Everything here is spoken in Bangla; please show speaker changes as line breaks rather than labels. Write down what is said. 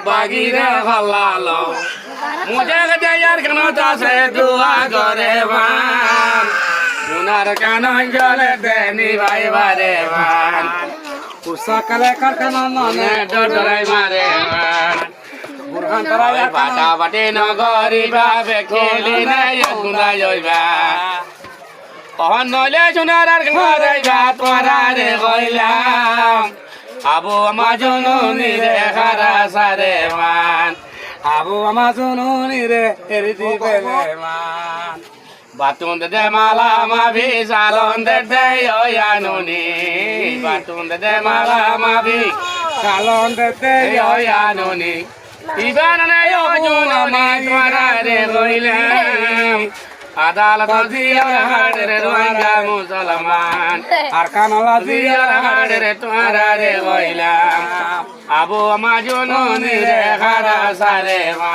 বাগিরে হলালো মুঝে দেয়ার কেন চাষে দুয়া করে বান সোনার কান জলে দেনি ভাই বারে বান
পুষাকালে কারখানা মনে
ডরাই মারে বান
বুরহান তারাই
বাটা বাটে নগরি ভাবে খেলি নাই গুনাই হইবা কহন নইলে সোনার আর ঘরে ভাত পরারে কইলাম আবু আমার জননী রে খারা সারে মান
আবু আমার জননী রে এরি দিবে মান
বাতুন দে মালা মাভি সালন দে ওয়ানুনি বাতুন দে মালা মাভি
কালন দে
ওয়ানুনি ইবান নে জননী পরারে কইলাম আদালত জিয়ার হাড়ে রোহিঙ্গা মুসলমান
আর কানালা
জিয়ার হাড়ে তোরা রে কইলাম আবু আমার জননী রে খারা সারে মা